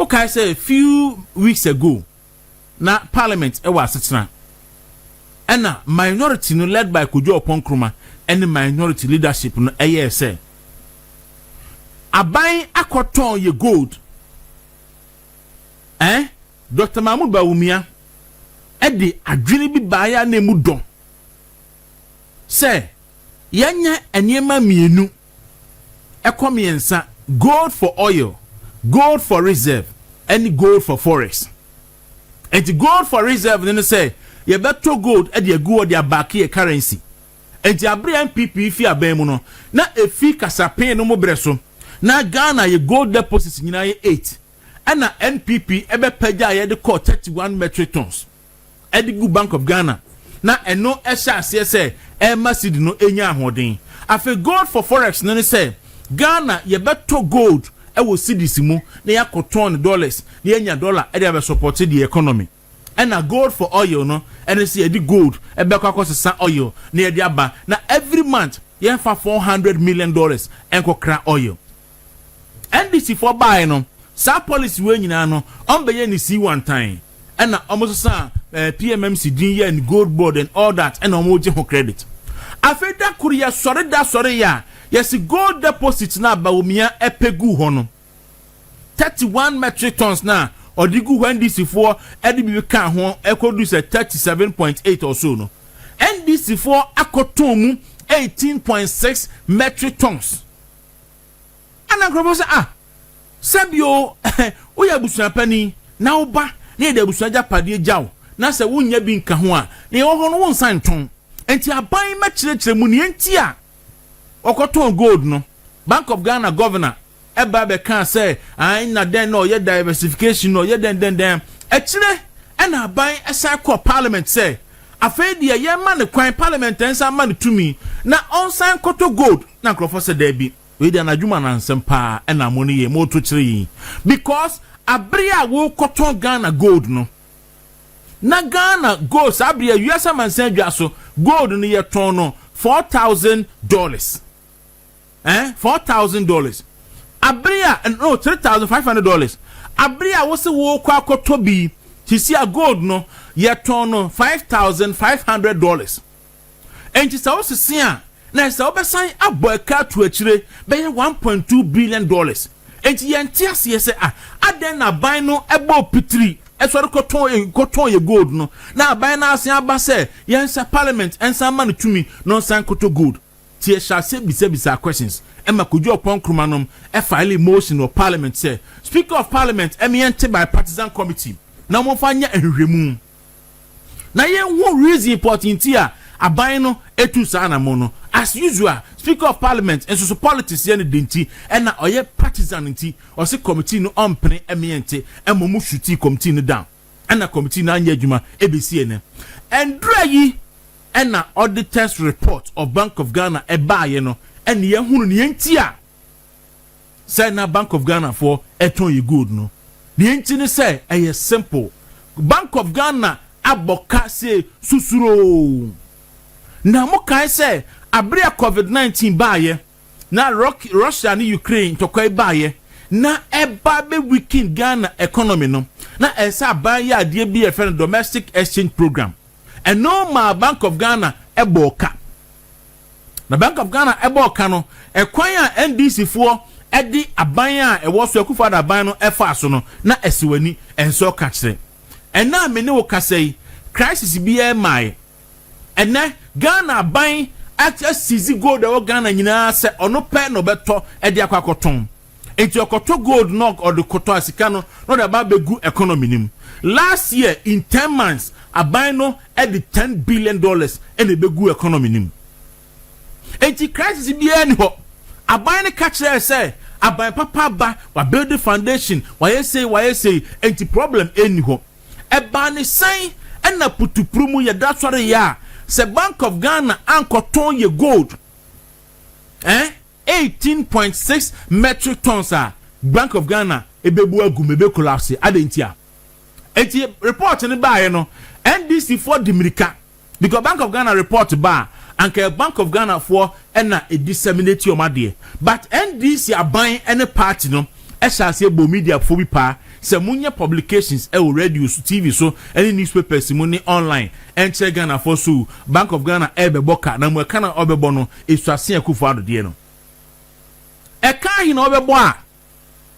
Okay, say a few weeks ago, na Parliament was sitting, and na minority no led by Kujo Nkrumah and the minority leadership no say. Aban akoton ye gold. Dr. Mahmoud Bawumia edi adwene bi baaya na mu don. Say yanya enema mienu ekomiensa gold for oil, gold for reserve, and gold for forest. And the gold for reserve then say you better gold edi egu odi abaki e currency. And the abre MPP fi aban no na efi kasapen no mo breso na Ghana ye gold deposits nyina ye 8 and na NPP ebe pagya ye de call 31 metric tons Edigu Bank of Ghana na eno esha say masidi no enya ahoden afi gold for forex no say Ghana ye better gold ewo cedis mu na yakoton dollars na enya dollar e dey support the economy and na gold for oil no and say the gold ebe kwakosesa oil na ye dey aba na every month ye fa $400 million enkokra oil NDC for buy no sa policy we nyina no ombeye ni see one time and na almost sa PMMC din ye and gold board and all that and omo ho credit afeda kuriya sore ya yes gold deposit na Bawumia epegu ho no 31 metric tons na odigu NDC for edibi kan ho ecoduce 37.8 or so no NDC for akoton mu 18.6 metric tons ana grobo say sabio oya busuan pani na oba na de busuan japade jaw na se wonya bi nka ho a na wo ho no won san ton enti aban ma kirekire mu ne enti a okoton gold no Bank of Ghana governor eba be kan say ai na den no ye diversification no ye den e kire na aban esa call parliament say afei de ye ma ne kwan parliament ensa ma ne tumi na onsan koto gold na krofo se da bi we dey na djuma na nsem pa na mo ne ye mo to kire yi because abria wo koton Ghana gold no na Ghana gold abria USA man san dwa so gold no ye ton no $4,000 $4,000 abria no $3,500 abria wo se wo kwa koto bi ti si a gold no ye ton no $5,500 enti sa wo se a na sa obesan aboeka to akire be $1.2 billion enti yenti ase se aden na ban no ebo pitri esoro koton ye gold no na ban na ase aba se yensa parliament ensa ma no tumi no san koto gold tie sha se bisa questions Emma Kujo Nkrumah nom e file motion of parliament say speaker of parliament emiente by partisan committee na mo fanya ehwehwemu na ye wo reason important here aban no etu sa na mo no as usual speaker of parliament and so politics ye ne denti and na oye partisan nti o se committee no ompene emiente emomu shuti committee no down and na committee na anya adwuma ebesi ene and drayi and na auditors report of Bank of Ghana ebaye no and ye hunu ne enti a say na Bank of Ghana for eton ye good no the enti ne say e simple Bank of Ghana aboka say susuro na mo kan say abria COVID-19 baye na Russia ni Ukraine to kwai baye na eba be weekend Ghana economy no na esa baye ade bi e domestic exchange program and no ma Bank of Ghana eboka na Bank of Ghana eboka no ekwan a NDC for edi aban a ewo so akufa da aban no efa so no na esiwani enso ka kire and na me ne wo kasai crisis bi e mai ene Ghana ban seize gold e wo Ghana nyina se ono pe no beto e de akwakoton enti okoto gold no or the koto asika no no da ba begu economy nim last year in 10 months aban no e de $10 billion e de begu economy nim enti crisis bi e ni ho aban ne ka kire se aban papa ba wa build the foundation wa say enti problem e ni ho e ba ne san e na putuprumu ye da sore ya se Bank of Ghana ankoton ye gold 18.6 metric tons Bank of Ghana ebebu agumebe collapse adentia enti report ni ba no NDC for Dimirika because Bank of Ghana report ba anke Bank of Ghana for na e disseminate your made but NDC aban any party no Ashanti media for bi pa se munye publications radio so TV so any newspapers money online enche Ghana for so Bank of Ghana boka na mo kana obebo no esuase Akufo-Addo de no e ka hi na obebo a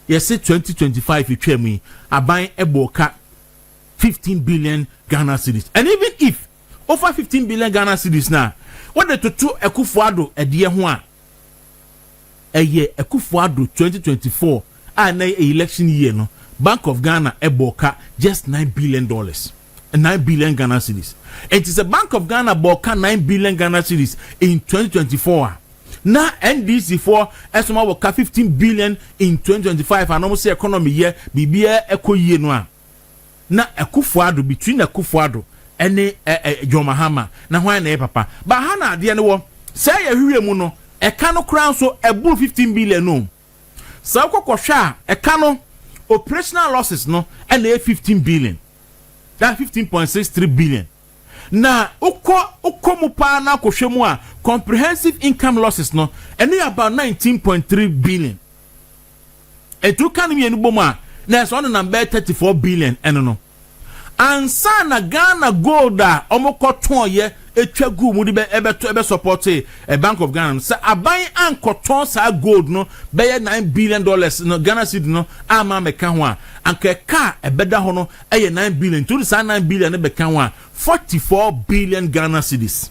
yes 2025 itwam aban boka 15 billion Ghana cedis. And even if over 15 billion Ghana cedis now what the to Akufo-Addo edie ho a eye Akufo-Addo 2024 and election year no Bank of Ghana boka just $9 billion. 9 billion Ghana cedis. It is a Bank of Ghana boka 9 billion Ghana cedis in 2024. Now NDC for esoma boka 15 billion in 2025 and almost economy year bibia ekoyie no a. Na Akufo-Addo between Akufo-Addo and Mahama na hwan na papa. Ba ha na ade ne wo say ya hwie mu no eka no crown so ebu 15 billion no. So kokosha eka no operational losses no and 15 billion. That 15.63 billion. Na uko mu pa na kohwe mu a comprehensive income losses no and about 19.3 billion. Etu kan mi enu bomu a na so on number 34 billion eno no. Ansa na Ghana gold a omokoton ye etwa gu mu de ebe support a Bank of Ghana say aban ankoton sa gold no be $9 billion no Ghana cedi no ama meka ho a anka ka ebeda ho no eye 9 billion to sa 9 billion ne beka ho a 44 billion Ghana cedis.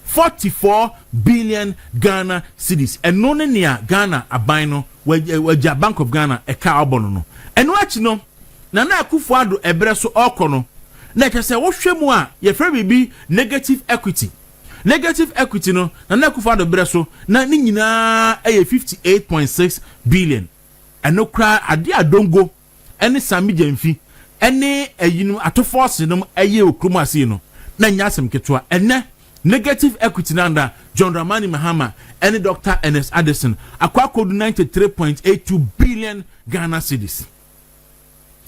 44 billion Ghana cedis. Eno ne nia Ghana aban no waja Bank of Ghana e ka obono no. Eno achi no na Akufo-Addo ebere so okono na kese wo hwemu a ye fra bibi negative equity no na Akufo-Addo ebere so na ni nyina eye 58.6 billion eno kra ade adongo ene sami jamfi ene eyinu atofose no eye okrum ase no na nyasem ketwa ene negative equity nanda John Dramani Mahama ene Dr. Ernest Addison akwa kodu 93.82 billion Ghana cedis.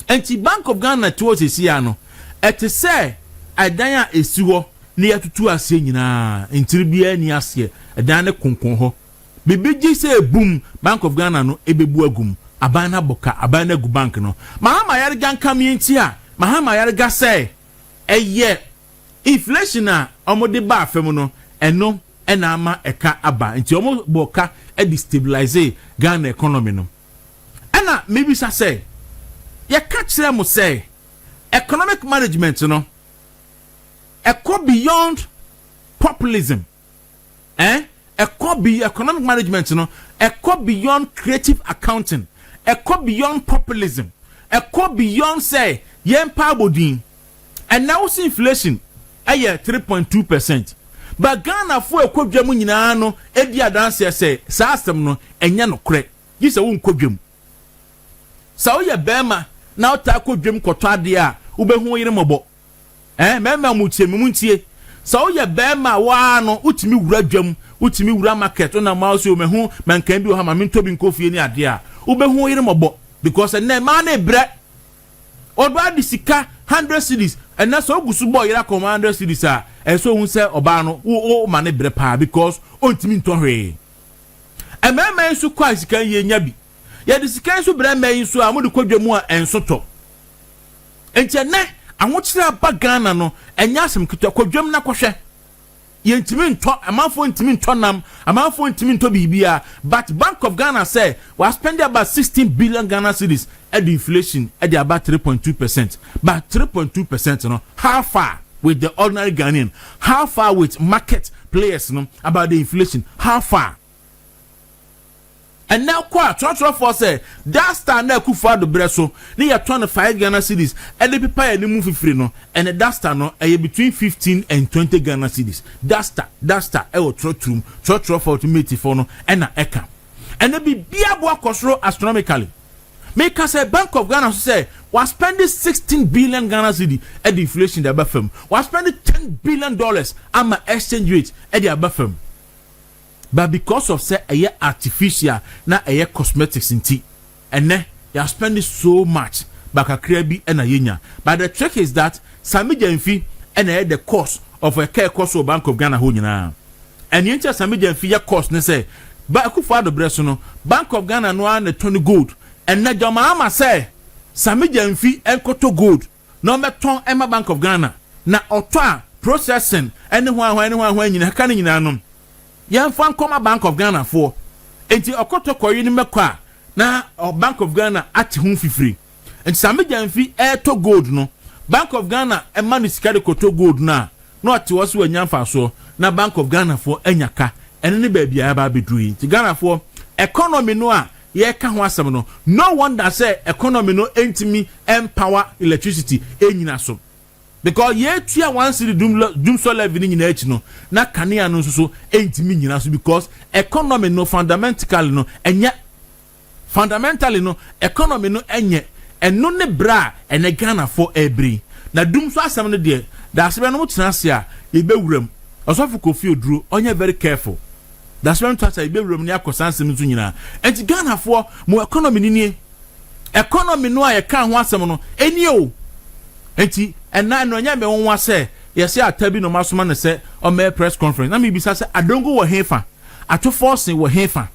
And the Bank of Ghana towards a siano at the say Adaya esiwo near to 2 ase nyina intribia ni ase adane konkon ho bibiji say boom Bank of Ghana no ebebu agum abana boka abana gu bank no Mahama yare gan kam yenti a Mahama yare ga say eye inflation a omode ba afem no eno ena ama eka aba nti omo boka e destabilize Ghana economy no ena maybe say ya catch them say economic management no go beyond populism economic management no go beyond creative accounting go beyond populism go beyond say yempa bodin and now see inflation 3.2%. But Ghana for ekwadwam nyina no edi adanse say sa asem no enya no kre yi se wo nkwadwam sa wo ye bema na ota akwadwam kwoto ade a wo behu yire mobo mema mu tie sa wo ye bema wa no utimi wura dwam utimi wura market na ma so mehu mankan bi o ha ma mento bi nkofie ni ade a wo behu yire mobo because na ma na bre odo adi sika 100 cedis and na so gusu boy yira come 100 cedis a so hu say oba no wo ma ne bre pa because ontimi nto hwe emema nsu kwa sika ye nya bi ye de sika nsu bre ma nsu a mo de kwadwamu a enso to enti ne ahokyira ba Ghana no enya asem kitwa kwadwam na kwohwe ye ntimi nto amanfo ntimi nto nam amanfo ntimi nto bibia but Bank of Ghana say we spend about 16 billion Ghana cedis at the inflation at about 3.2%. But 3.2% no how far with the ordinary Ghanaian, how far with market players no about the inflation, how far. And now Trotro for say that star na Akufo-Addo breso ni ya 25 Ghana cedis and the people ya ni move free no and the star no between 15 and 20 Ghana cedis. That star Trotro for ultimate for no and na eka and be biabo akosro astronomically. Make us a Bank of Ghana say was spending 16 billion Ghana cedi at the inflation the firm was spending $10 billion ama exchange rate at the firm. But because of say a artificial na a cosmetics in tea and then you are spending so much back a krebi and a yenya. But the trick is that Sami Jenfi and the cost of a care cost of Bank of Ghana hunina. And you Sami Jenfi cost ne say but Akufo-Addo breso no Bank of Ghana no an 20 gold and na Mahama say Samija mfi enkoto gold no meton Emma Bank of Ghana na otwa processing anyone nyina ka nyina no yemfa nkoma Bank of Ghana for enti okoto koyi ni mekwa na Bank of Ghana ati hu fifiri enti Samija mfi to gold no Bank of Ghana emma ni sika de koto gold na no ati wo so anyamfa so na Bank of Ghana for enyaka ene ne ba bia ba bedru enti Ghana for economy no a ye ka ho asem no no wonder say economy no entimi empower electricity enyina so because ye tua one city doom solar living nyina echi no na kanea no so entimi nyina so because economy no fundamentally no economy no enye eno ne bra ene Ghana for every na doom so asem no de da asebe no mutena se a ye bewuram osofu Kofi Oduro onye very careful. That's when to say be room near Kosansim to nyina. Enti Ghana for mo economy ni economy no a ye kan ho asem no eni o. Enti ena no nya me won say ye say atabi no masoma ne say o me press conference. Na me bisa say adongo wo hefa. Ato forcing wo hefa.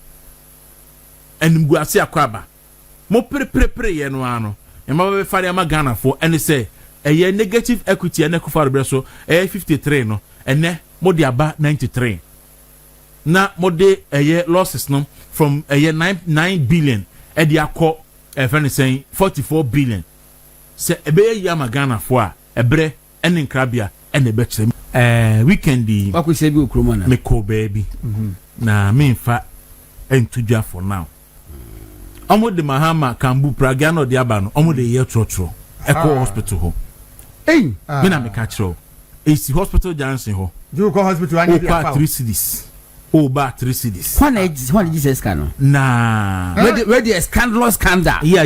Enimgu ase akwaba. Mo pre ye no ano. E ma be fare ma Ghana for eni say eye negative equity ene ko fare so 53 no. Ene mo di aba 93. Na mode losses no from 9 billion e di akọ friend saying 44 billion se ebe ya Ghana for a ebre ene nkrabia ene be kire weekend di wakwese bi okroma na me ko baby na me mfa entudwa for now omo de Mahama kambu praga no de aba no omo de ye Trotro Echo hospital ho me na me ka kire AC hospital Johnson ho you go hospital and you 3 cities Oba 3 cities. One Jesus can. Nah. Where the scandalous scandal. Yeah.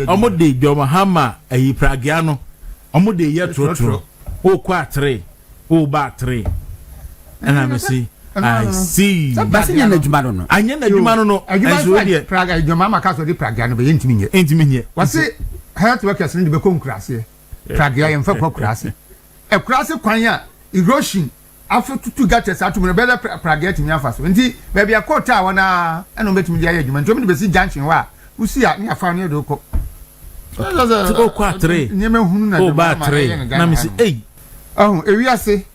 Omode de Mahama ayi pragiano. Omode ye Trotro. O kwa 3. Oba 3. And I see. I see. Basi na juma no. Anya na juma no. Ajuma praga your mama ka so de pragiano be yentimi nye. Entimi nye. Wase health workers ni be ko nkrase. Pragia ye mfa ko krase. E krase kwan ya erosion after to get us out to be better praget me afa so nti ba bia kota wona eno betimi dia ya dwuma nti me be si junction wa usi a ne afa ne do ko o kwa 3 nyeme hunu na o ba 3 na me si ewiase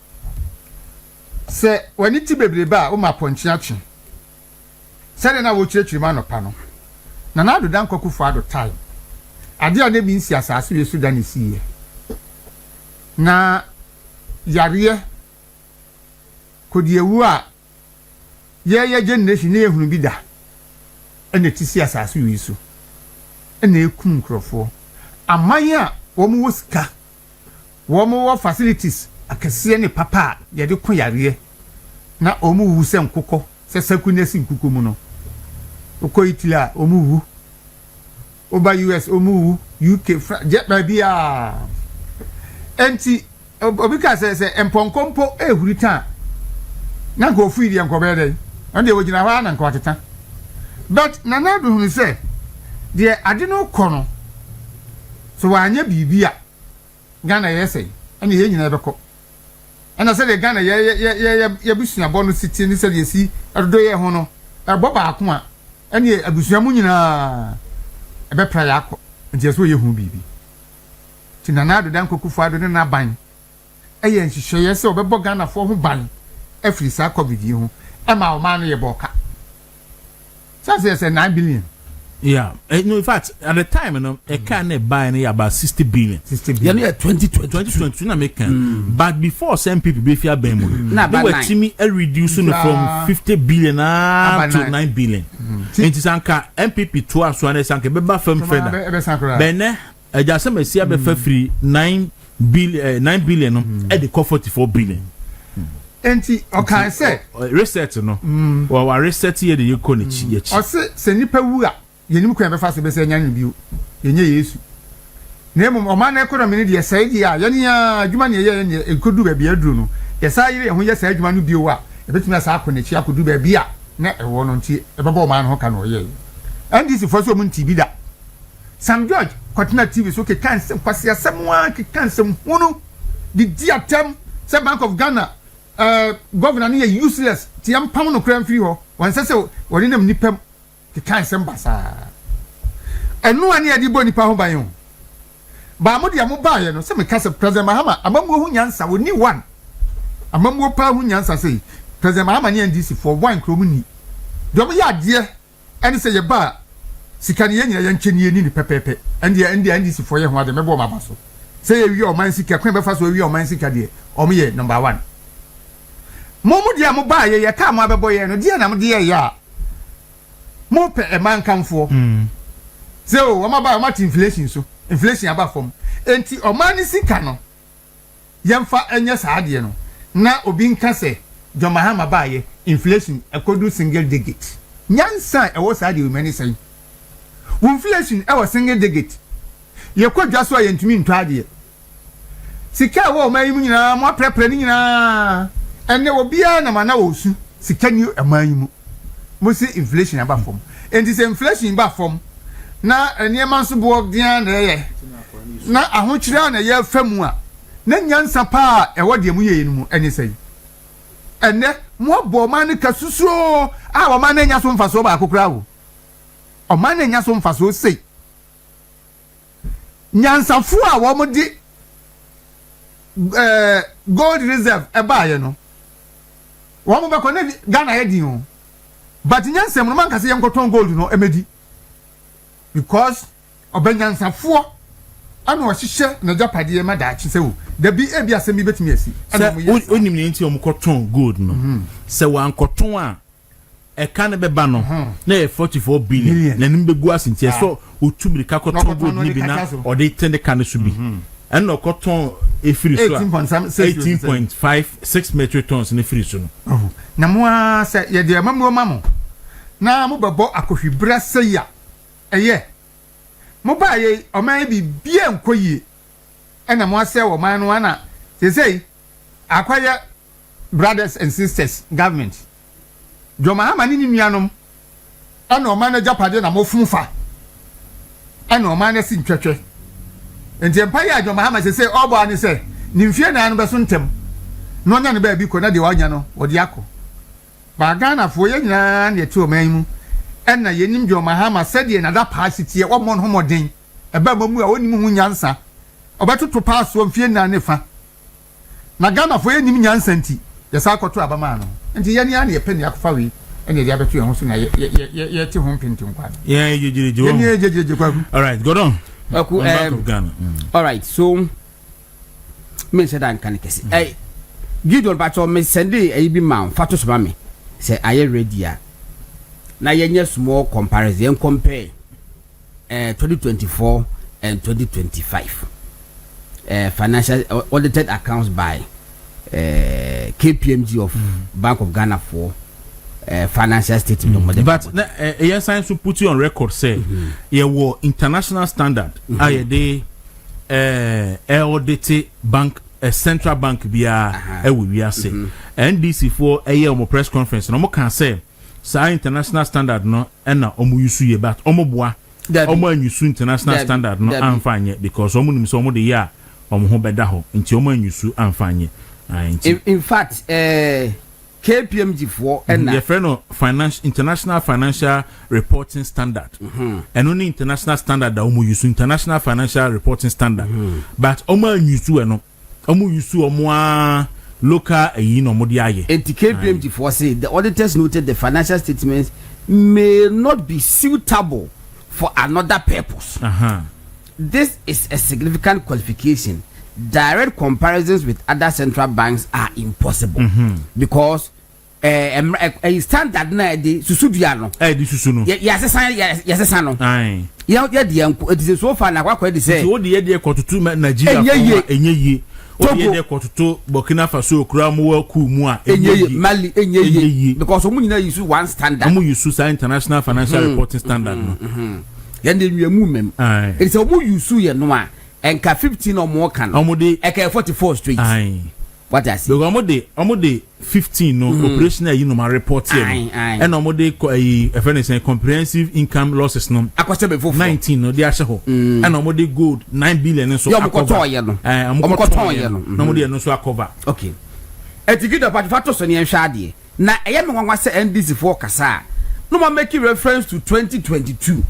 se wani ti bebre ba o ma ponchi achi se na wo chirechiri ma no pa no na na do dan koku fa do time ade a ne bi nsi asase we Sudan isiye na yare kodiewu a ye generation na ehunu bi da ene tisi asase wi so ene ekum krofo amanya wo mu sika wo mu facilities akese ne papa ye de ko yare na o mu wu se nkokọ se sakunesi nkukọ mu no okọ itila o mu wu oba US o mu wu UK je ba bia enti obika se emponkompo ehuritan na go fu iri enko bede ande wo gina ha na nko ateta but na na do hu se de ade no kono so wanya bibia Ghana yesey ene ye nyina beko ana se de Ghana ye busua bo no city ni se de si adodo ye ho no ebo ba ako a ene abusua mu nyina ebe pra ya akọ nti so ye hu bibi ti na na do dan kokufu ado ne na ban eye nhihye ye se obebo Ghana fo ho ban afri sa covid yi ho e ma o ma no ye boka so say 9 billion. Yeah, no, in fact, at the time, you know, a car ne buy about 60 billion. 60 billion. Yeah, 2022 na make. But before some people be fear bemu. They were timmy reducing from 50 billion to 9 billion. Enti sanka MPP to so na sanka be ba fam feda. Bene just say see be free 9 billion no e dey 44 billion. Enti okay say reset no. Wa reset here dey ko ni chi. O se nipa wu a yenim kwan be fa se be se nya biu yenye Yesu nemu o man economy ni de sai dia yene ya adwuma ne ye ne ekodu ba bia duru no ye sai yire ho ye sai adwuma no biu a ebetumi asa akọ chi akodu ba bia na ewo no nti ebeba o man ho ka no ye NDC for so mun TV da Sam George Kotna TV so ke kansem kwase asemwa ke kansem hunu di diatem se Bank of Ghana governor ni useless ti am pam no kran free ho wan se wori nam nipam ke kansem basa enu ani adi bo nipa ho ban yo ba mo de mo ba ye no se me ka se President Mahama amamuo hu nyansa woni one amamuo pa hu nyansa sei President Mahama ne NDC for one krom ni de mo ya de ene se ye ba sika ne ye nyina ye nkyeni ni pepepe ende NDC for ye ho ade mebo ma ba so se ye wi o man sika kwen be fa so wi o man sika de o me ye number 1 mo de mo ba ye ka mo abebo ye no de na mo de ye ya mo pe e man kamfo se o ma ba ma inflation so inflation aba from enti o man sika no yemfa enye saade no na obi nka se John Mahama ba ye inflation ekodu single digit nyansa e wo saade o mani sai inflation e wo single digit ye kwadwa so ye ntumi ntwade sika wo man yimu nyina mo prepare ni nyina enne obia na mana wo su sika ni aman yimu mo si inflation aba from enti se inflation ba from na eniema nso bo dia na ye na ahokyira na ye famu a na nyansa pa e wo de mu ye nu eni sai enne mo bo man ka susuro a wo man nya so mfaso ba akokura wo o man nya so mfaso sei nyansa fu a wo mo di gold reserve e ba ye no wo mo be ko na Ghana ye di o but nyansa mo man ka se ye nkoton gold no emedi because obanyansa fu ana o hihye na japade ma da chi se wo da bi e bi asemi betumi asi ana mo ye onim ne nti o mo koton gold no se wan koton a e kan be ba no na 44 billion na nim be gu asintie so otumi ka koton gold ni bi na o de tende kan so bi and no koton e free so 18.56 metric tons in free so no na mo a se ye de mamo na mo bebo akohwibra se ya eye mo ba ye o man bi bie nkoyi na mo ase wo man no ana say akwaya brothers and sisters government John Mahama ni nuanom ana o man na japade na mo funfa ana o man na si ntwetwe enti empire John Mahama say obo ani say ni mfie na anu be so ntem no nya ne ba bi ko na de wanya no wo de akọ ba Ghana fo ye nyina na etu o man mu enna yenim John Mahama said ye na da pasity e wo mon homoden e ba mamu a onim hu nyansa obetoto pass wo mfie na ne fa na Ghana fo ye nim nyansa nti ye sa akoto abama no nti ye ne ya na ye peni akofa wi ene ye abeto ye ho so na ye ti ho mpintin kwa ye jejeje wo ye jejeje kwa all right go on Aku Ghana all right so me say dan kan kesi Gideon Bacho me send e bi man fato so ba me say aye ready a na yenye small comparison compare 2024 and 2025 financial audited accounts by KPMG of Bank of Ghana for financial statement but yes science to put you on record say ye wo international standard aye dey audit bank central bank bia e we say NDC for omo press conference no mo can say sa international standard no na omo yusu ye but omo boa omo anyusu international standard no amfanye because omo nim so omo de ya omo ho beda ho nti omo anyusu amfanye in fact KPMG for na your friend of international financial reporting standard and only international standard that omo yusu international financial reporting standard but omo anyusu no omo yusu omo local no modiaye and the KPMG for say the auditors noted the financial statements may not be suitable for another purpose. This is a significant qualification. Direct comparisons with other central banks are impossible because a standard na de susudua no di susu no yes no it is so far na kwa de say so de ye kotutu Nigeria enye Togo de kotutu Burkina Faso kura mu ku mu a enye Mali enye because omu nyina use one standard omu use international financial reporting standard no yende nwiamu mem it is omu use ye no a enka 15 or more can omu de eka 44 street what I see omu de 15 no operational you know my report here and omu de comprehensive income losses no akwase be 19 no de ahye ho and omu de gold 9 billion so akover omu koton ye no omu de no so akover okay etigida patifato so ne nhwa ade na eye me nwanwa se NDC for kasa no ma make reference to 2022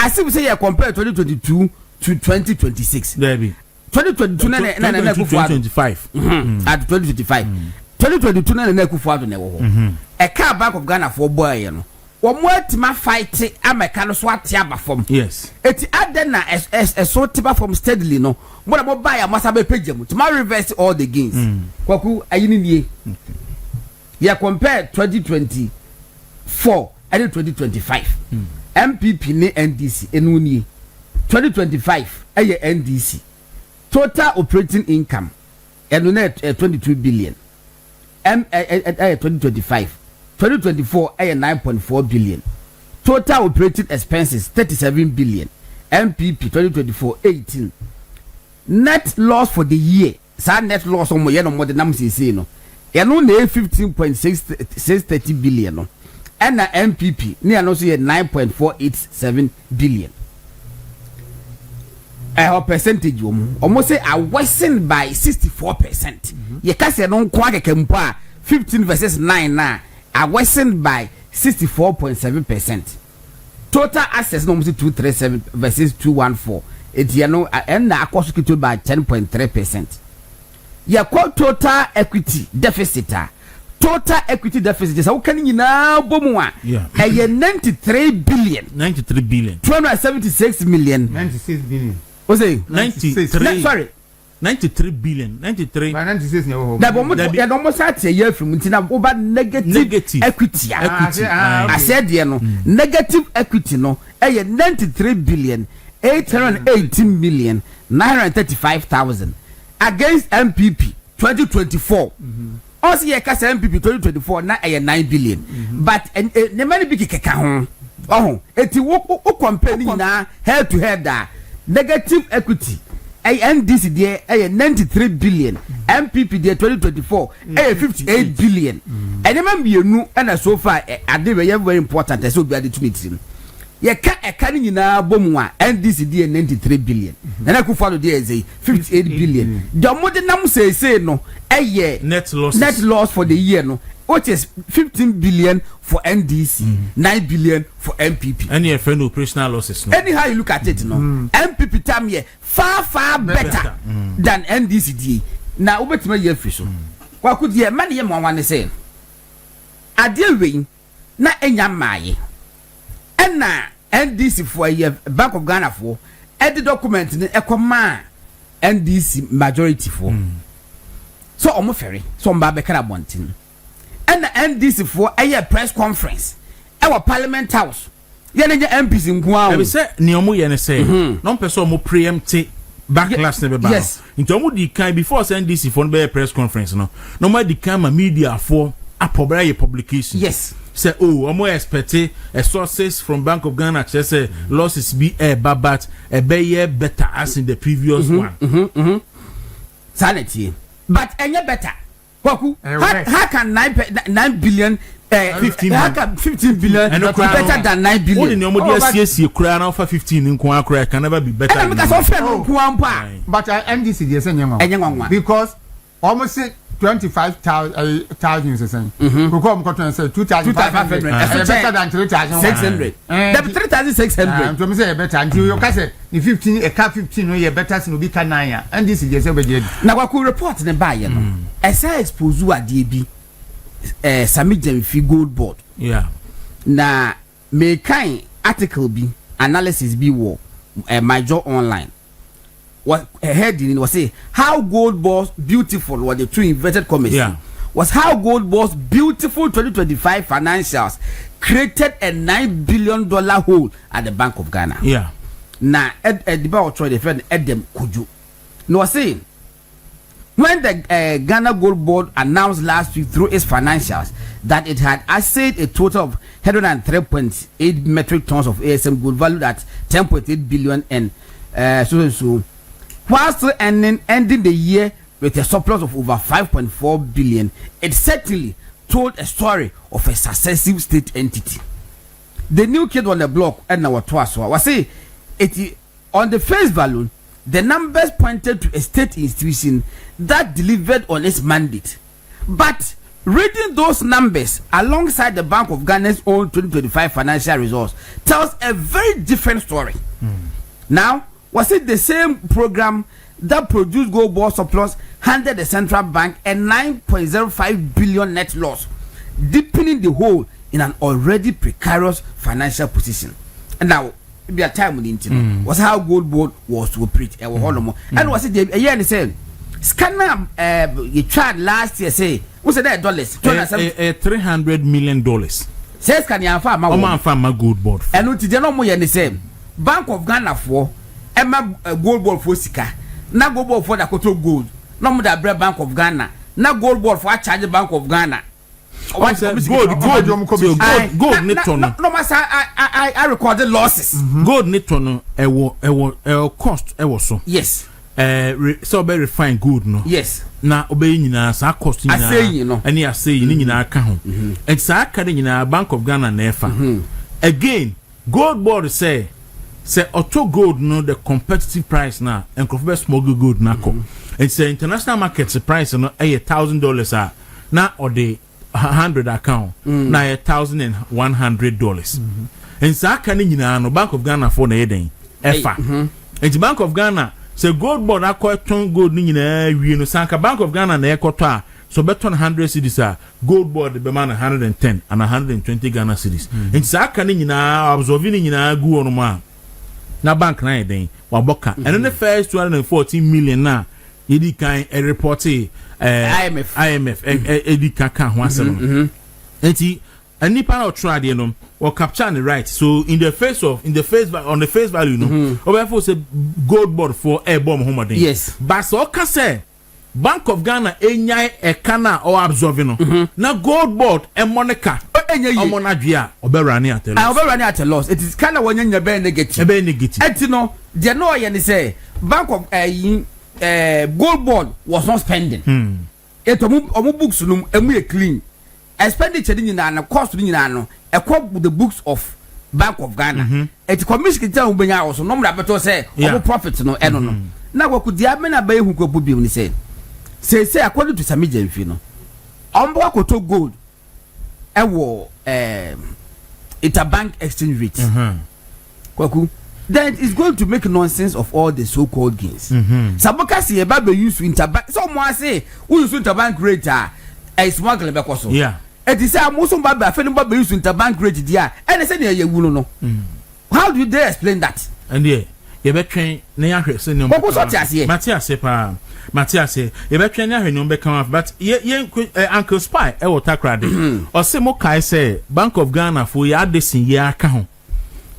I see we say you compare 2022 to 2026. There be 2022 na 2025. At 2025. 2022 na Kufuado na wo ho. A car Bank of Ghana for boy no. Omo tima fight ameka no so ate aba from. Yes. Eti aden na so tiba from steadily no. Mo na mo buy amasa be page mu. Tima reverse all the gains. Kwaku ayini nie. Ya compare 2024 and 2025. MPP ne NDC enu nie. 2025 eye NDC. Total operating income enu na 22 billion. 2025. 2024 9.4 billion. Total operating expenses 37 billion. MPP 2024 18. Net loss for the year. Sa net loss on mo more than say no. E no na 15.630 billion no. And na MPP near no say 9.487 billion. Our percentage almost say are worsened by 64%. Ye ka say no kwa kekempo 15 versus 9 na are worsened by 64.7%. Total assets no almost 237 versus 214. It you know and na cost by 10.3%. Ye call total equity deficit. Total equity deficit how can you now bomwa? Yeah. 93 billion. 93 billion. 96 billion. What's it? 93. Sorry. 93 billion. 93. By 96 never. That almost at a year from over negative equity. I said, you know, negative equity no. 93 billion 818 million 935,000 against MPP 2024. Also, ye kasa MPP 2024 na 9 billion. But the money big keka ho. Oh, eti wo compare na head to head da. Negative equity NDC there 93 billion. MPP there 2024 58 billion. And remember you know and so far I dey very important as so be the trinity. Ye ka ni na bomwa NDC there 93 billion. Na Kufuado there is 58 billion. The modern nam say no net loss for the year no, which is 15 billion for NDC, 9 billion for MPP. Any friend operational losses no. Anyhow you look at it no, MPP time here far better than NDC DA. Now ubetima ye fish. Kwa could ye man ye mo wan say. Ade we na enya maaye. Na NDC for a Bank of Ghana for the document in a command NDC majority for. So omo ferry so mba bekara bontin. And the NDC for a press conference. Our Parliament House. Yene MPs in Guam. I say ni omo yene say. Non person omo preempt backlash ne be ba. Yes. Nti omo di kan before NDC for be press conference no. No ma di kan ma media for apobra ye publication. Yes. Say omo expect a sources from Bank of Ghana say losses be but be better as in the previous one. Sanity. But any better. How can 9 billion 15 billion and better than 9 billion? What in your CSC cry now for 15 in Kwa can never be better. But NDC they say because almost 25,000 is saying. Who come to say 2,500. Better than 3,600. That 3,600. To me say better until you can say the 15 a cap 15 no ye better no be kanaya. And this is just obedient. Now I could report in buy you know. As I expose you at DB Summit Fi Gold Board. Yeah. Na me kind article be analysis be war my job online. What a heading was say how gold was beautiful were the two inverted commas. Yeah. Was how gold was beautiful 2025 financials created a $9 billion hole at the Bank of Ghana. Yeah. Now the bar tried the friend Edem Kuju. No was saying when the Ghana Gold Board announced last week through its financials that it had assayed a total of 103.8 metric tons of ASM gold valued at 10.8 billion and so while still ending the year with a surplus of over 5.4 billion, it certainly told a story of a successive state entity. The new kid on the block and our Twaswa was say it on the face value, the numbers pointed to a state institution that delivered on its mandate. But Reading those numbers alongside the Bank of Ghana's own 2025 financial results tells a very different story. Now, was it the same program that produced gold ball surplus handed the central bank a 9.05 billion net loss, deepening the hole in an already precarious financial position? And now, be a time when was how gold board was to operate. And was it a year and said, Scanner, you tried last year, say, what's that dollars? $300 million. Says, can you find my gold board? And not the no more the same. Bank of Ghana for Emma gold board for Sika. Now gold board for the Koto gold. No more that Bank of Ghana. Now gold board for a charge Bank of Ghana. Gold, no, master, I recorded losses. Gold nitono, cost, so. Yes. So very refined good, no. Yes. Na obey nyina sa cost nyina. I say you know. Any I say nyina aka ho. And sa aka nyina Bank of Ghana na efa. Again, gold board say auto gold no the competitive price na and crofbe smuggle gold na ko. It's the international market price no $1,000 na or the 100 account na $1,100. And sa aka nyina no Bank of Ghana for na eden efa. And Bank of Ghana say gold board akwaton gold ni nyina wie no sanka Bank of Ghana na ekoto a so beton 100 cedis gold board be man 110 and 120 Ghana cedis. And saka ni nyina absorbing ni nyina gu ono ma na bank na eden waboka. And the first 214 million na yedi kan a report IMF edi kaka ho asem. Enti any part of trade no or capture the right. So on the face value no over say gold board for air bomb home. Yes, but so can say Bank of Ghana enyai e kana or absorbing no na gold board e monica omonadua oberani at a loss. It is kind of when you be negative et no they know you say Bank of gold board was not spending it omu books no emu clean expenditure ni nyina na cost ni nyina no with the books of Bank of Ghana. Et commission tell ubenya also no mra beto say omo profit no eno no na gwaku dia me na baye hu kwabu bi ni say according to Samija Mfi no ombo akoto gold ewo interbank exchange rate kwaku then it's going to make nonsense of all the so-called gains. Saboka say eba be use interbank so mo say we use interbank rate a smuggle be koso. Yeah. It is a Muslim Baba Afeni Baba use interbank rate dia. And say na ye wulu no. How do they explain that? And yeah, you be train na ya hwe se no. Matias ye be train na hwe no be come but ye Uncle Spy e wo takrade. O se mo kai say Bank of Ghana for ya desin ye aka ho.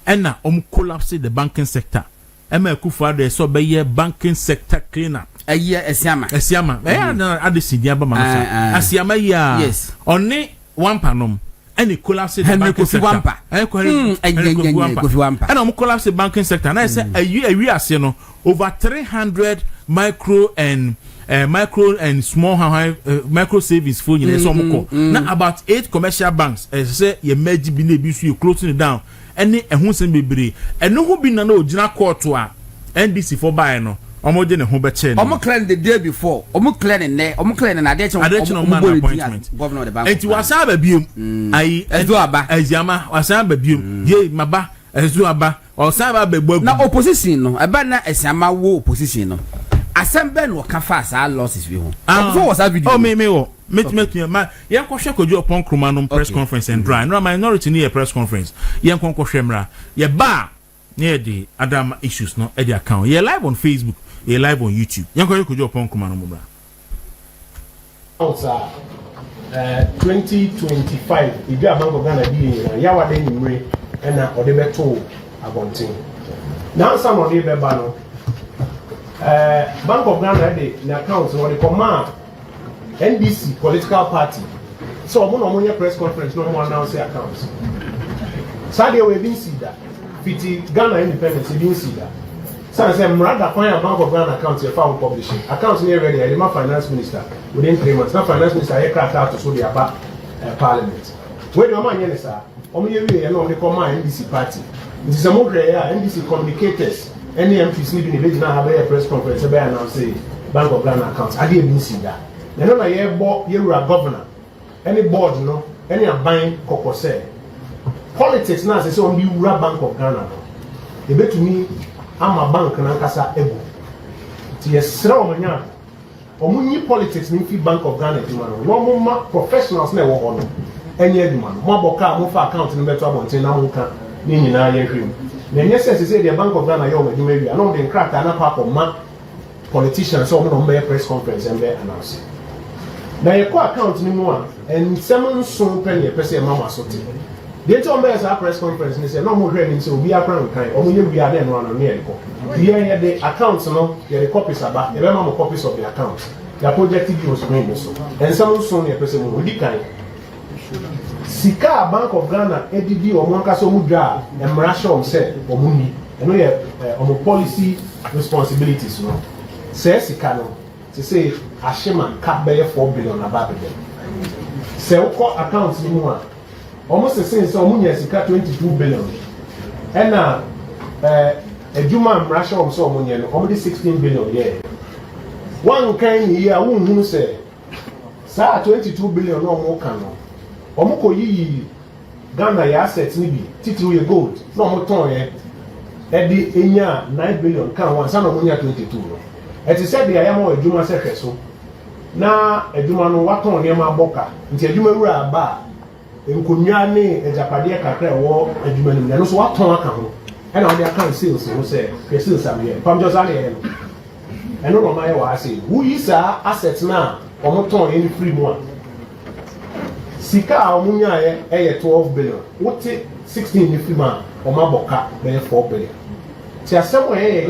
And na collapse the banking sector. Ema Kufuor de so be ye banking sector cleanup. Esiama. Na adesi dia ba manasa. Asiama ya. Yes. Oni wampanom. Any collapse the banking sector. And collapse the banking sector. Na say a ase no over 300 micro and small micro savings for you so na about 8 commercial banks say ye merge bi na bi so you closing it down. Any ehun sem bebre. Eno ho bi na na ogina court a NDC for buy no. Omo de ne ho be che no. Omo clear the day before. Omo clear ne na dey appointment. Governor of the bank. Enti wasa ba biem. Ayi ezo aba. Aziama wasa ba biem. Ye maba ezo aba. Wasa ba be gbagu. Na opposition no. Eba na esiama wo opposition no. Assemble no ka fa sa losses bi ho. So was that video. Oh me wo. Make ma yen kwhwe kojo upon kroma press conference and dry. No minority near press conference. Yen kwhwe mra. Ye ba near the Adam issues no e the account. Ye live on Facebook, ye live on YouTube. Yen kwhwe kojo upon kroma no bra. 2025 ibi Bank of Ghana bi ya wade nimre e na ode beto abonten. Now some of the be ba no Bank of Ghana the account no the command NDC political party. So omo no press conference no mo announce accounts. Sadia we bin see that. Fiti Ghana independence bin see that. So say mrada kwan Bank of Ghana account e file publishing. Accounts near ready the finance minister within 3 months. Now finance minister he craft out to so the aba parliament. When the man yen sir, omo ye we no the command NDC party. It is a mo NDC communicators. Any MPs need to be have a press conference about announce Bank of Ghana accounts. I didn't see that. No na ye bo ye governor any board no any aban kokose politics na say on be wura Bank of Ghana no e betumi ama bank na nkasa ego ti yesra omanya omunyi politics ni fi Bank of Ghana duma no no ma professionals na e wo ho no enye duma no mo aboka mo fa account no beto abonten na mo ka ni nyina ye hwem na enye say the Bank of Ghana yo ma duma wi ana dem crack na pa ma politicians so mo no be press conference and be announce na ye ko account ni mo a en seven so pen ye pese mama so te they told me as a press conference and say no more hearing so we are crown kind or we are then one near here the accounts no the copies about the memo copies of the account the project was made so and some so near person we kind Sika Bank of Ghana edidi o monka so mu dwa emrashom say o muni eno ye o policy responsibilities no say sika no to say ashema ka be 4 billion about them say uko account ni mu a almost the same so munya sika 22 billion ena ejuma mrashom so munya no almost 16 billion yeah one kind year won say sa 22 billion no mo kan no omoko yi Ghana ya assets ni bi titiri ye gold no mo ton ye e di enya 9 billion kan wan sa no mo nya 22 no e ti se dia ya mo adwuma se hweso na adwuma no waton ne ma boka nti adwuma wura ba enkonwa ne ejapade kakra wo adwuma no no so waton aka ho e na o dia kan sales no se ke sales am ye pam jo sa ne ye no e no ma ye wa say who is assets na omo ton ye ni free mo Sika omunya ye 12 billion. What 16 ni fima o maboka be 4 billion. Ti asemo ye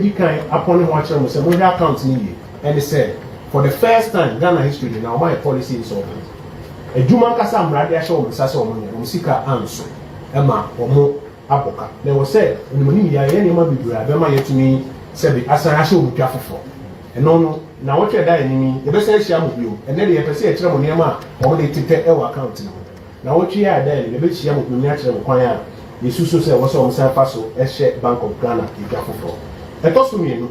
di kan upon ho akere mo se mo account ni ye. And say for the first time Ghana history now my policy is over. Ejuma nkasa amrade ahye o msase o munya. O sika anso. Ema o mo aboka. They will say onimoni ya ye ma bibura be ma yetumi se bi asan ahye o mutwa fofo. No na what you die ni e be say hia mo bio ene de ye pese e kire mo niam a o de tete e wa account no na what you are die e be hia mo bio ni a kire mo kwan a yesu so say wo so o msa fa so e hye Bank of Ghana e twa fofo e to so mienu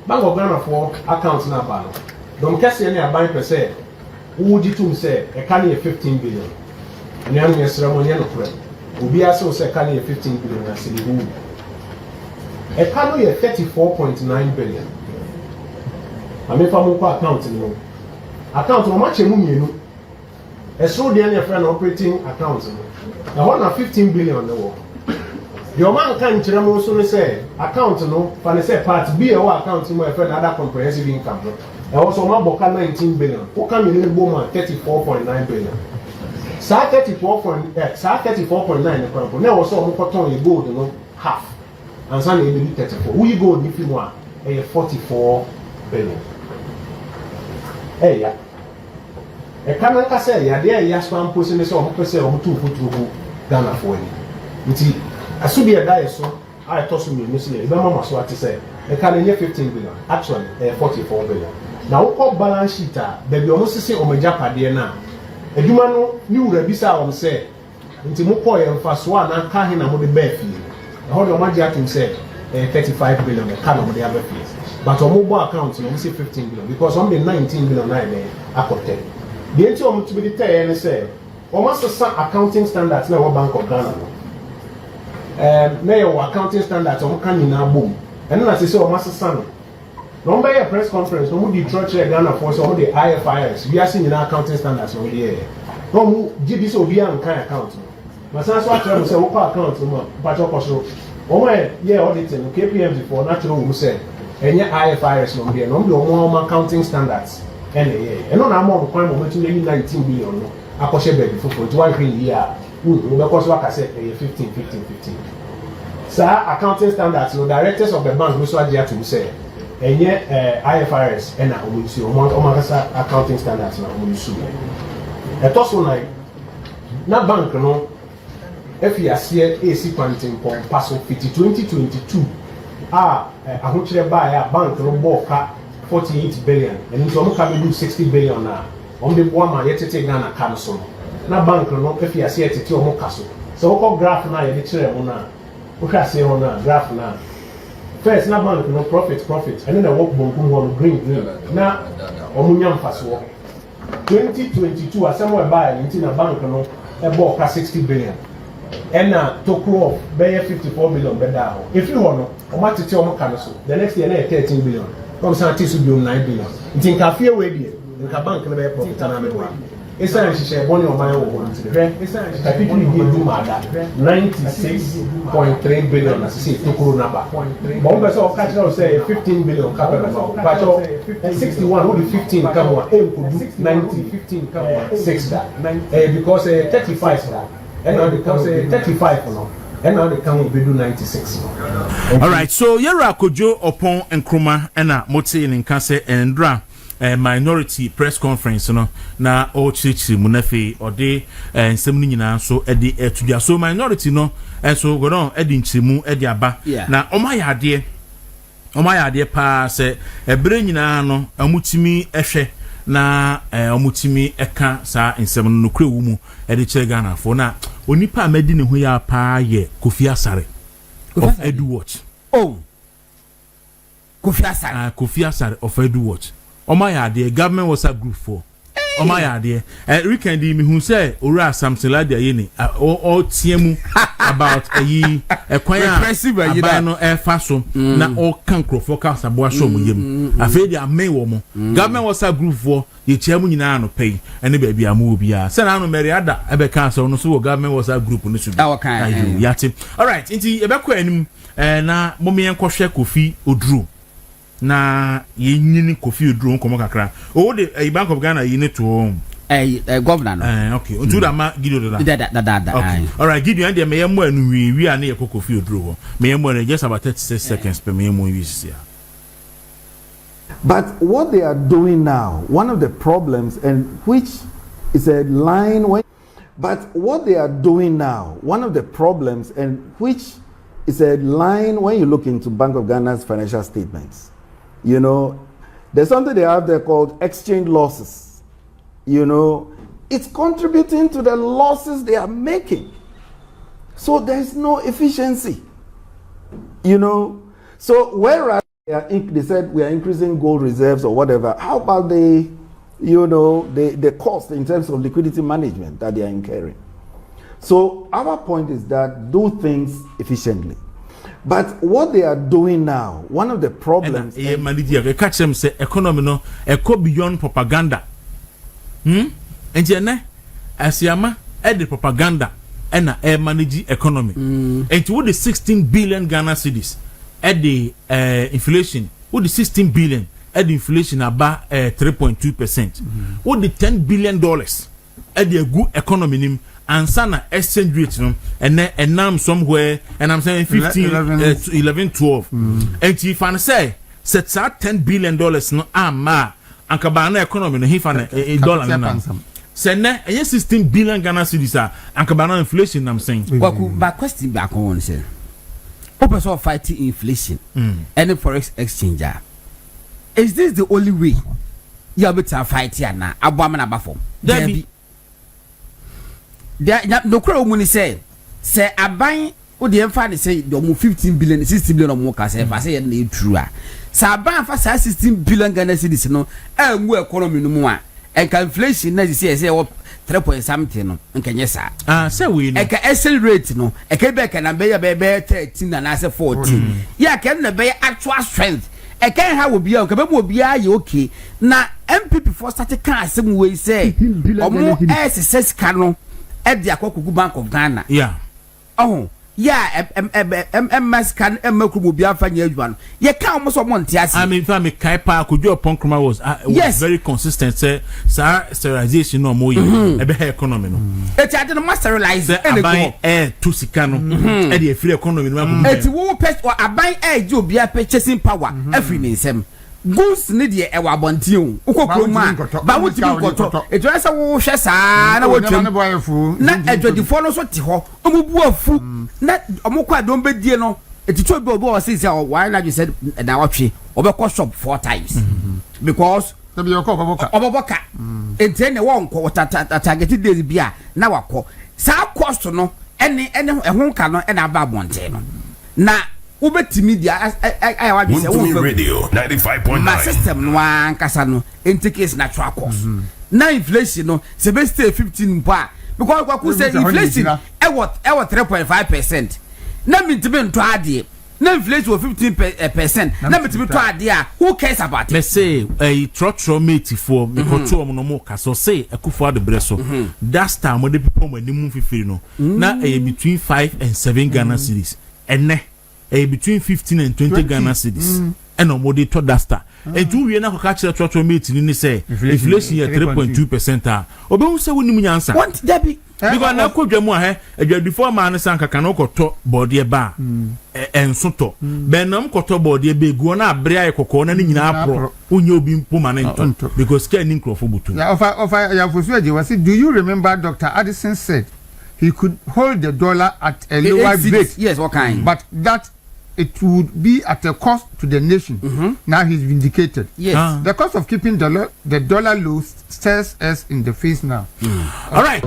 Bank of Ghana for account na ba no dom kase ne aban pese wo di tum say e ka ne 15 billion ene am yesra mo ne no kure obi ase o say ka ne 15 billion na se hu e ka no ye 34.9 billion ame fa mo ko account no account no ma che mu mienu esro de na friend operating account no na ho na 15 billion no wo your man kan kire mo so ne say account no fa ne say part B e wo account mo e friend other comprehensive income no e wo so ma boka 19 billion wo kan mi ne bo ma 34.9 billion sa 34.9 ne kwa na wo so mo ko ton e gold no half and so na e be 34 we gold ni fi mo a e 44 billion ya e kana ka say ya de ya spam post ne so o mo pese o mo tu futu Ghana for ni nti asubi e dai so I to so me say e be mama so ati say e kana nye 15 billion actually 44 billion na wo ko balance sheet a be bi o mo sese o maja pade na adwuma no ni wura bisa o say nti mo ko ye mfa so na ka he na mo de ba fi e ho de o maja atum say 35 billion e kana mo de aba fi but on mobile account no say 15 billion because on the 19 billion na there akote the enti o to be the tell and say o must some accounting standards na Bank of Ghana na your accounting standards o kan ni na bom and na say o must some no be a press conference no di Trotro Ghana for so the IFRS we are seeing na accounting standards no there no mu give so be an kan account no but so atro say wo ko account no but o ko so o ma ye auditing KPMG for natural we say enye IFRS no be no be o accounting standards ene no na mo kwan mo metu ni 19 billion no akoshe baby for 1 year we because what I said 15 sa accounting standards no directors of the bank we so adia to say enye IFRS ena omutu o makasa accounting standards na omutu e to so na bank no efiase esi kwantin pon paso 2022 ahokyere ba ya bank no boka 48 billion and so mo ka be do 60 billion na on the boa ma yetete Ghana ka so na bank no efi ase yetete o mo ka so ko graph na ye kire mo na o hwa se ho na graph na first na bank no profit and then the work bonkum ho no green na o mo nyam faso 2022 asɛm buy nti na bank no ɛbɔ ka 60 billion ɛna Trotro bɛyɛ 54 billion bɛda hɔ efi hɔ no ɔmo atete ɔmo ka no so the next year na yɛ 13 billion ɔmo san ate so bi 9 billion nti nka fie wei deɛ nka bank no bɛyɛ profit na mɛboa esan hyehyɛ bɔne ɔman wɔ hɔ nti hwɛ capital bi edu ma ada 96.3 billion na sisi Trotro naba bɔn mo bɛ sɛ ɔka kyerɛ sɛ 15 billion ka bɛ ma ɔka 61 wo de 15 ka ho a ɛnkodu 90 da because 35 da ɛna ɔde ka ho 35 no ɛna ɔde ka ho bedu 96. All right, so yɛra akodwo ɔpɔn nkroma ɛna mote ne nka sɛ ɛndra minority press conference no na o chichi munafe ode nsem no nyina so ede etudua so minority no enso godon ede nchiremu ede aba na omayade pa se ebre nyina no amutimi ehwe na amutimi eka sa nsem no kure wu mu ede kire Ghana fo na onipa amadi ne ho ya pa ye Kofi Asare of Edu Watch. Kofi Asare of Edu Watch. Omayade government was a group for Omayade weekend me hu say ora Samson Ladia yeni all tiemu about a kwaya aba no e fa so na all kan crofo ka sabo aso mo yem afei dia men wo mo government was a group for ye tiemu nyina no pay ene ba bia mo bia se na no meriada e be kan so no so government was a group no so yati all right nti e be kwa anim na mo me enkohwe Kofi Oduro na yenyini Kofi Oduro nkomo kakra o de Bank of Ghana yini to governor no okay onto da ma Gideon da okay all right Gideon dey me yemo anu wi ane Kofi Oduro me yemo just about 36 seconds per me yemo wi sia. But what they are doing now, one of the problems, and which is a line when, but what they are doing now, one of the problems, and which is a line when you look into Bank of Ghana's financial statements. You know, there's something they have there called exchange losses. You know, it's contributing to the losses they are making. So there's no efficiency. You know, so whereas they said we are increasing gold reserves or whatever, how about the cost in terms of liquidity management that they are incurring? So our point is that do things efficiently. But what they are doing now, one of the problems catch them say economy no go beyond propaganda. And Asiama the propaganda and manage economy. And to the 16 billion Ghana cedis at the inflation, with the 16 billion at the inflation about 3.2%. With the $10 billion at the good economy and sana exchange rate no and now somewhere and I'm saying 15 11 12 and if I say set $10 billion no ma ankabana economy no hifana dollar na say na 16 billion Ghana cedis ankabana inflation I'm saying but question back on say open so fighting inflation any forex exchange is this the only way you are better fight here na abwama na bafom there be no crowd money say aban o de emfa de say do 15 billion 60 billion o ka say fa say na true a say aban fa 16 billion Ghana cedis no mu economy no mu a inflation na say 3 point something no nkenye sa say we no exchange rate no be na be 13 na say 14 ya can na be actual strength can ha wo bia nka be mo bia ye okay na MPP for start kan asem we say omo SSS no the Akokugu Bank of Ghana. Yeah. Oh, yeah. MS can Mekubia Fanya one. You can't almost want to ask. I mean, family Kaipa could do a Ponkroma was very consistent. Say, sterilization no more. A better economy. It's I didn't masterize the air to Sicano. And the free economy. It's war pest or a buy air, you be a purchasing power. Every name. Goose need ye ewa bontiu ukokoma ba wotimi koto ejo esa wo hwe saa na wotwem na ejo di fo no so ti ho omubu afu na omukwa don bedie no etito bi obo o say why na you said na watwe obekọ shop 4 times because tabi oboboka entene won ko target days bia na wakọ saa cost no ene ehun ka no na ba bonte no na Ubeti media I want to say radio 95.9 my system no ankasa no in case natural course na inflation no se be stay 15 mpa because kwaku say inflation e what 3.5%. Na me ntime nto ade na inflation was 15%. Na me ntime to ade a who cares about it? Me say Trotro mate for me koto no mo ka so say ekufo ade bre so that time mo de people mo animu fifiri no na between 5 and 7 Ghana cedis ene between 15 and 20 Ghana cedis eno mo de to that star e tu wie na ko ka kire Trotro mate ni say inflation here 3.2% a obe hu say woni mu nyansa want debi because na ko dwamu a before man sanka kan ko to body ba enso to benam ko to body be go na abre ay kokko na ni nyina apro onye obi mpoma na nto because can incrofo butu yeah of ya fosuaje was do you remember Dr. Addison said he could hold the dollar at a lower rate? Yes, what kind? But that it would be at a cost to the nation. Now he's vindicated. Yes. The cost of keeping the dollar low stares us in the face now. All right.